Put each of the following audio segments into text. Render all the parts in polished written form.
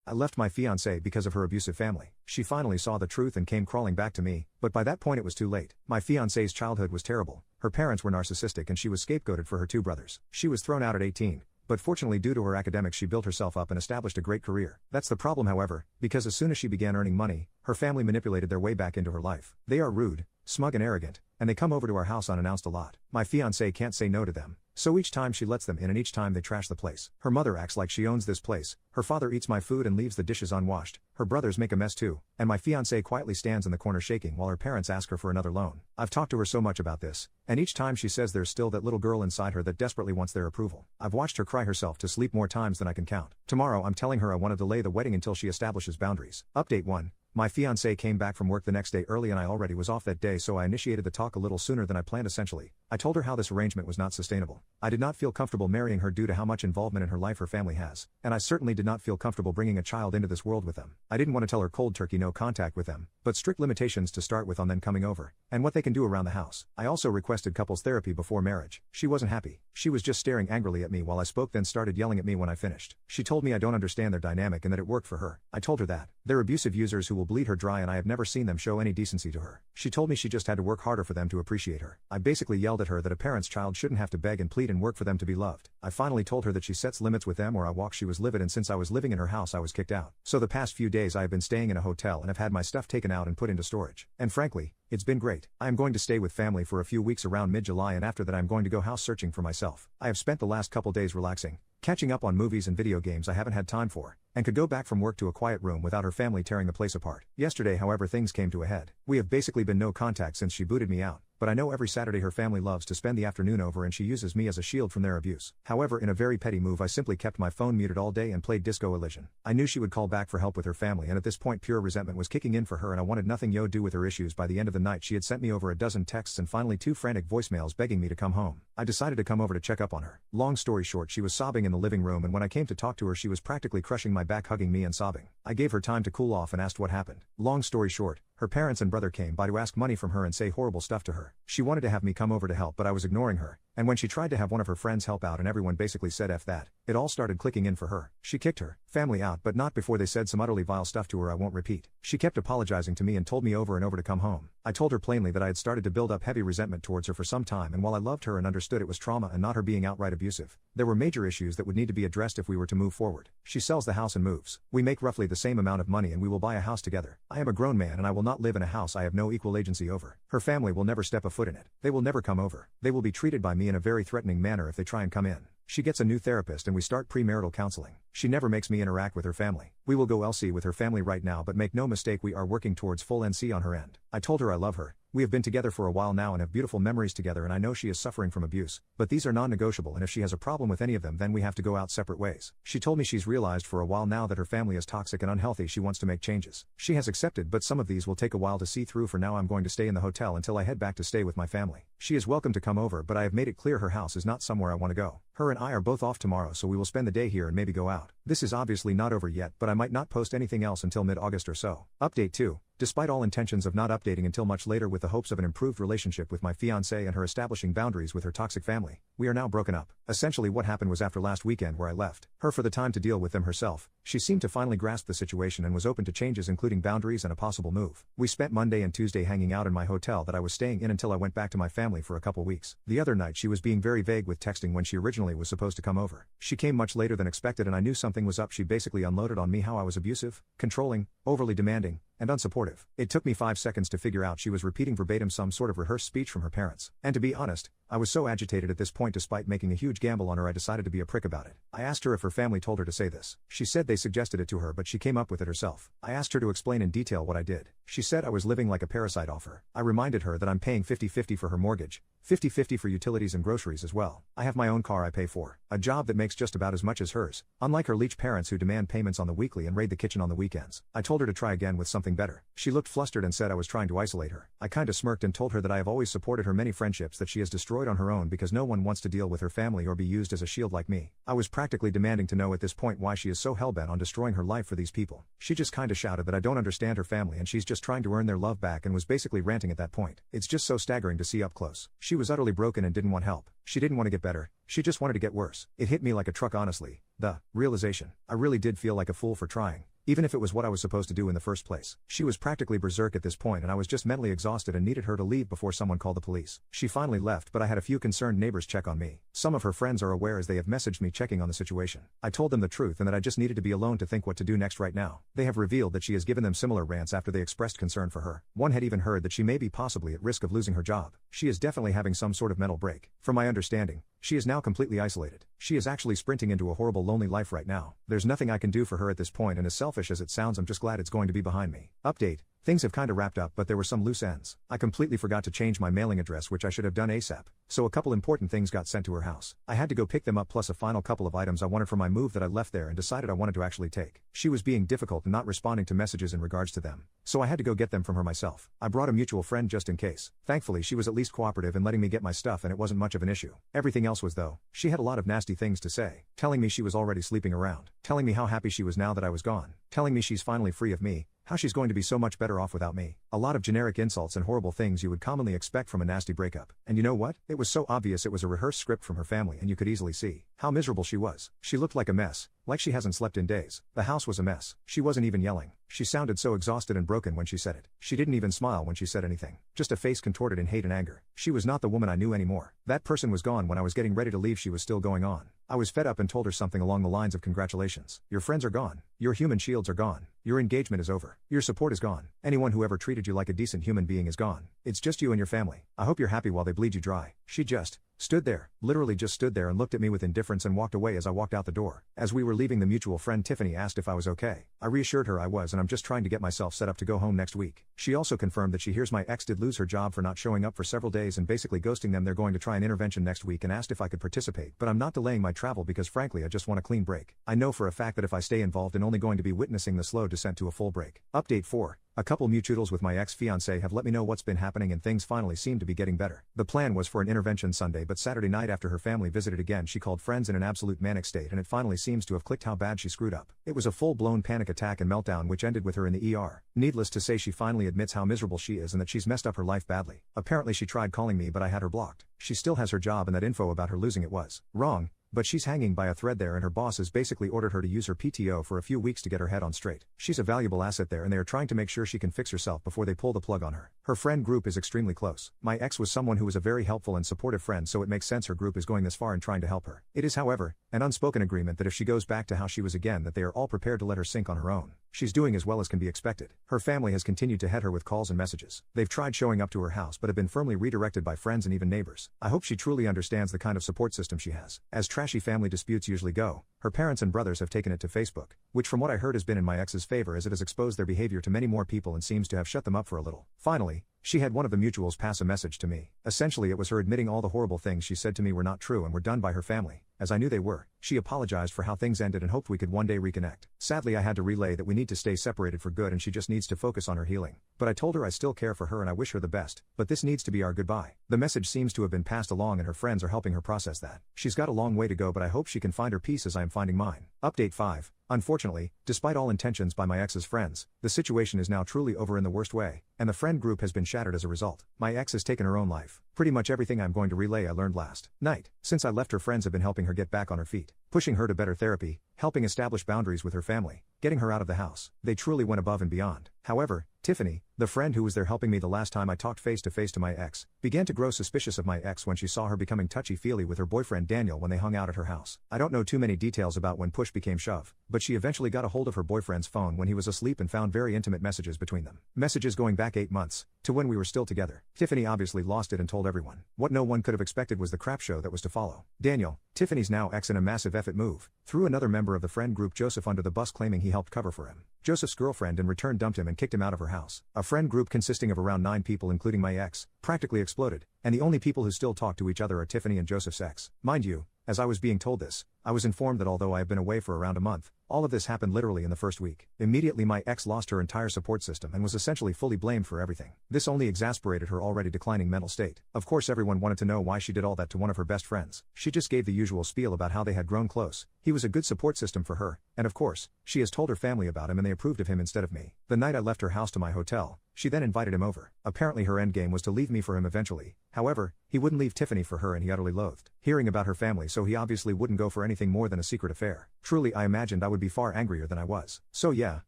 I left my fiance because of her abusive family. She finally saw the truth and came crawling back to me, but by that point it was too late. My fiance's childhood was terrible. Her parents were narcissistic and she was scapegoated for her two brothers. She was thrown out at 18. But fortunately due to her academics she built herself up and established a great career. That's the problem however, because as soon as she began earning money, her family manipulated their way back into her life. They are rude, smug and arrogant, and they come over to our house unannounced a lot. My fiancé can't say no to them, so each time she lets them in and each time they trash the place. Her mother acts like she owns this place, her father eats my food and leaves the dishes unwashed, her brothers make a mess too, and my fiancé quietly stands in the corner shaking while her parents ask her for another loan. I've talked to her so much about this, and each time she says there's still that little girl inside her that desperately wants their approval. I've watched her cry herself to sleep more times than I can count. Tomorrow I'm telling her I want to delay the wedding until she establishes boundaries. Update 1. My fiancé came back from work the next day early and I already was off that day, so I initiated the talk a little sooner than I planned. Essentially, I told her how this arrangement was not sustainable. I did not feel comfortable marrying her due to how much involvement in her life her family has, and I certainly did not feel comfortable bringing a child into this world with them. I didn't want to tell her cold turkey no contact with them, but strict limitations to start with on them coming over, and what they can do around the house. I also requested couples therapy before marriage. She wasn't happy. She was just staring angrily at me while I spoke, then started yelling at me when I finished. She told me I don't understand their dynamic and that it worked for her. I told her that they're abusive users who will bleed her dry and I have never seen them show any decency to her. She told me she just had to work harder for them to appreciate her. I basically yelled at her that a parent's child shouldn't have to beg and plead and work for them to be loved. I finally told her that she sets limits with them or I walk. She was livid, and since I was living in her house I was kicked out. So the past few days I have been staying in a hotel and have had my stuff taken out and put into storage. And frankly, it's been great. I am going to stay with family for a few weeks around mid-July, and after that I am going to go house searching for myself. I have spent the last couple days relaxing, catching up on movies and video games I haven't had time for, and could go back from work to a quiet room without her family tearing the place apart. Yesterday however things came to a head. We have basically been no contact since she booted me out, but I know every Saturday her family loves to spend the afternoon over and she uses me as a shield from their abuse. However, in a very petty move I simply kept my phone muted all day and played Disco Elysium. I knew she would call back for help with her family, and at this point pure resentment was kicking in for her and I wanted nothing to do with her issues. By the end of the night she had sent me over a dozen texts and finally 2 frantic voicemails begging me to come home. I decided to come over to check up on her. Long story short, she was sobbing in the living room, and when I came to talk to her she was practically crushing my back, hugging me and sobbing. I gave her time to cool off and asked what happened. Long story short, her parents and brother came by to ask money from her and say horrible stuff to her. She wanted to have me come over to help, but I was ignoring her, and when she tried to have one of her friends help out and everyone basically said F that, it all started clicking in for her. She kicked her family out, but not before they said some utterly vile stuff to her I won't repeat. She kept apologizing to me and told me over and over to come home. I told her plainly that I had started to build up heavy resentment towards her for some time, and while I loved her and understood it was trauma and not her being outright abusive, there were major issues that would need to be addressed if we were to move forward. She sells the house and moves. We make roughly the same amount of money and we will buy a house together. I am a grown man and I will not live in a house I have no equal agency over. Her family will never step a foot in it. They will never come over. They will be treated by me in a very threatening manner if they try and come in. She gets a new therapist and we start premarital counseling. She never makes me interact with her family. We will go LC with her family right now, but make no mistake, we are working towards full NC on her end. I told her I love her. We have been together for a while now and have beautiful memories together, and I know she is suffering from abuse, but these are non-negotiable, and if she has a problem with any of them then we have to go out separate ways. She told me she's realized for a while now that her family is toxic and unhealthy. She wants to make changes. She has accepted, but some of these will take a while to see through. For now I'm going to stay in the hotel until I head back to stay with my family. She is welcome to come over, but I have made it clear her house is not somewhere I want to go. Her and I are both off tomorrow, so we will spend the day here and maybe go out. This is obviously not over yet, but I might not post anything else until mid-August or so. Update 2. Despite all intentions of not updating until much later with the hopes of an improved relationship with my fiancé and her establishing boundaries with her toxic family, we are now broken up. Essentially what happened was, after last weekend where I left her for the time to deal with them herself, she seemed to finally grasp the situation and was open to changes, including boundaries and a possible move. We spent Monday and Tuesday hanging out in my hotel that I was staying in until I went back to my family for a couple weeks. The other night she was being very vague with texting when she originally was supposed to come over. She came much later than expected and I knew something was up. She basically unloaded on me how I was abusive, controlling, overly demanding, and unsupportive. It took me 5 seconds to figure out she was repeating verbatim some sort of rehearsed speech from her parents. And to be honest, I was so agitated at this point, despite making a huge gamble on her, I decided to be a prick about it. I asked her if her family told her to say this. She said they suggested it to her, but she came up with it herself. I asked her to explain in detail what I did. She said I was living like a parasite off her. I reminded her that I'm paying 50-50 for her mortgage, 50-50 for utilities and groceries as well. I have my own car I pay for, a job that makes just about as much as hers, unlike her leech parents who demand payments on the weekly and raid the kitchen on the weekends. I told her to try again with something better. She looked flustered and said I was trying to isolate her. I kinda smirked and told her that I have always supported her many friendships that she has destroyed on her own because no one wants to deal with her family or be used as a shield like me. I was practically demanding to know at this point why she is so hellbent on destroying her life for these people. She just kinda shouted that I don't understand her family and she's just trying to earn their love back, and was basically ranting at that point. It's just so staggering to see up close. She was utterly broken and didn't want help. She didn't want to get better. She just wanted to get worse. It hit me like a truck, honestly. The realization. I really did feel like a fool for trying. even if it was what I was supposed to do in the first place. She was practically berserk at this point and I was just mentally exhausted and needed her to leave before someone called the police. She finally left, but I had a few concerned neighbors check on me. Some of her friends are aware as they have messaged me checking on the situation. I told them the truth and that I just needed to be alone to think what to do next right now. They have revealed that she has given them similar rants after they expressed concern for her. One had even heard that she may be possibly at risk of losing her job. She is definitely having some sort of mental break. From my understanding, she is now completely isolated. She is actually sprinting into a horrible lonely life right now. There's nothing I can do for her at this point, and as selfish as it sounds, I'm just glad it's going to be behind me. Update. Things have kinda wrapped up, but there were some loose ends. I completely forgot to change my mailing address, which I should have done ASAP. So a couple important things got sent to her house. I had to go pick them up, plus a final couple of items I wanted for my move that I left there and decided I wanted to actually take. She was being difficult and not responding to messages in regards to them. So I had to go get them from her myself. I brought a mutual friend just in case. Thankfully she was at least cooperative in letting me get my stuff and it wasn't much of an issue. Everything else was though. She had a lot of nasty things to say. Telling me she was already sleeping around. Telling me how happy she was now that I was gone. Telling me she's finally free of me. How she's going to be so much better off without me. A lot of generic insults and horrible things you would commonly expect from a nasty breakup. And you know what? It was so obvious it was a rehearsed script from her family and you could easily see how miserable she was. She looked like a mess, like she hasn't slept in days. The house was a mess. She wasn't even yelling. She sounded so exhausted and broken when she said it. She didn't even smile when she said anything. Just a face contorted in hate and anger. She was not the woman I knew anymore. That person was gone when I was getting ready to leave. She was still going on. I was fed up and told her something along the lines of congratulations. Your friends are gone. Your human shields are gone. Your engagement is over. Your support is gone. Anyone who ever treated you like a decent human being is gone. It's just you and your family. I hope you're happy while they bleed you dry. She just stood there, literally just stood there and looked at me with indifference and walked away as I walked out the door. As we were leaving, the mutual friend Tiffany asked if I was okay. I reassured her I was and I'm just trying to get myself set up to go home next week. She also confirmed that she hears my ex did lose her job for not showing up for several days and basically ghosting them. They're going to try an intervention next week and asked if I could participate, but I'm not delaying my travel because frankly I just want a clean break. I know for a fact that if I stay involved and only going to be witnessing the slow descent to a full break. Update 4. A couple mutuals with my ex-fiance have let me know what's been happening and things finally seem to be getting better. The plan was for an intervention Sunday, but Saturday night after her family visited again she called friends in an absolute manic state and it finally seems to have clicked how bad she screwed up. It was a full-blown panic attack and meltdown which ended with her in the ER. Needless to say she finally admits how miserable she is and that she's messed up her life badly. Apparently she tried calling me but I had her blocked. She still has her job and that info about her losing it was wrong. But she's hanging by a thread there and her boss has basically ordered her to use her PTO for a few weeks to get her head on straight. She's a valuable asset there and they are trying to make sure she can fix herself before they pull the plug on her. Her friend group is extremely close. My ex was someone who was a very helpful and supportive friend, so it makes sense her group is going this far in trying to help her. It is however, an unspoken agreement that if she goes back to how she was again that they are all prepared to let her sink on her own. She's doing as well as can be expected. Her family has continued to head her with calls and messages. They've tried showing up to her house but have been firmly redirected by friends and even neighbors. I hope she truly understands the kind of support system she has. As trashy family disputes usually go, her parents and brothers have taken it to Facebook, which from what I heard has been in my ex's favor as it has exposed their behavior to many more people and seems to have shut them up for a little. Finally, she had one of the mutuals pass a message to me. Essentially it was her admitting all the horrible things she said to me were not true and were done by her family, as I knew they were. She apologized for how things ended and hoped we could one day reconnect. Sadly I had to relay that we need to stay separated for good and she just needs to focus on her healing. But I told her I still care for her and I wish her the best, but this needs to be our goodbye. The message seems to have been passed along and her friends are helping her process that. She's got a long way to go but I hope she can find her peace as I am finding mine. Update 5. Unfortunately, despite all intentions by my ex's friends, the situation is now truly over in the worst way, and the friend group has been shattered as a result. My ex has taken her own life. Pretty much everything I'm going to relay I learned last night. Since I left her, friends have been helping her get back on her feet, pushing her to better therapy, helping establish boundaries with her family, getting her out of the house. They truly went above and beyond. However, Tiffany, the friend who was there helping me the last time I talked face to face to my ex, began to grow suspicious of my ex when she saw her becoming touchy-feely with her boyfriend Daniel when they hung out at her house. I don't know too many details about when push became shove, but she eventually got a hold of her boyfriend's phone when he was asleep and found very intimate messages between them. Messages going back 8 months, to when we were still together. Tiffany obviously lost it and told everyone. What no one could have expected was the crap show that was to follow. Daniel, Tiffany's now ex, in a massive effort move, threw another member of the friend group Joseph under the bus, claiming he helped cover for him. Joseph's girlfriend in return dumped him and kicked him out of her house. A friend group consisting of around 9 people including my ex, practically exploded, and the only people who still talk to each other are Tiffany and Joseph's ex. Mind you, as I was being told this, I was informed that although I have been away for around a month, all of this happened literally in the first week. Immediately my ex lost her entire support system and was essentially fully blamed for everything. This only exasperated her already declining mental state. Of course everyone wanted to know why she did all that to one of her best friends. She just gave the usual spiel about how they had grown close. He was a good support system for her, and of course, she has told her family about him and they approved of him instead of me. The night I left her house to my hotel, she then invited him over. Apparently her endgame was to leave me for him eventually. However, he wouldn't leave Tiffany for her and he utterly loathed hearing about her family, so he obviously wouldn't go for anything more than a secret affair. Truly I imagined I would be far angrier than I was. So yeah,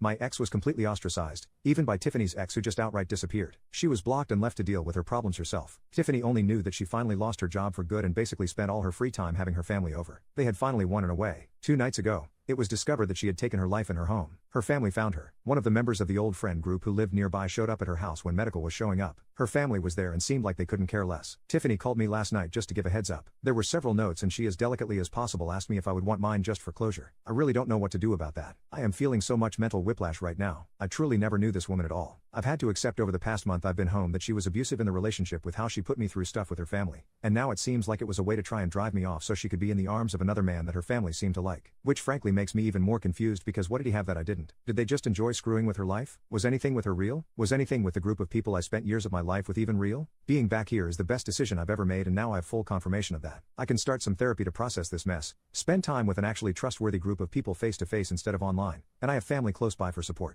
My ex was completely ostracized, even by Tiffany's ex who just outright disappeared. She was blocked and left to deal with her problems herself. Tiffany only knew that she finally lost her job for good and basically spent all her free time having her family over. They had finally won in a way. 2 nights ago, it was discovered that she had taken her life in her home. Her family found her. One of the members of the old friend group who lived nearby showed up at her house when medical was showing up. Her family was there and seemed like they couldn't care less. Tiffany called me last night just to give a heads up. There were several notes and she as delicately as possible asked me if I would want mine just for closure. I really don't know what to do about that. I am feeling so much mental whiplash right now. I truly never knew this woman at all. I've had to accept over the past month I've been home that she was abusive in the relationship with how she put me through stuff with her family. And now it seems like it was a way to try and drive me off so she could be in the arms of another man that her family seemed to like. Which frankly makes me even more confused because what did he have that I didn't? Did they just enjoy screwing with her life? Was anything with her real? Was anything with the group of people I spent years of my life with even real? Being back here is the best decision I've ever made and now I have full confirmation of that. I can start some therapy to process this mess, spend time with an actually trustworthy group of people face to face instead of online, and I have family close by for support.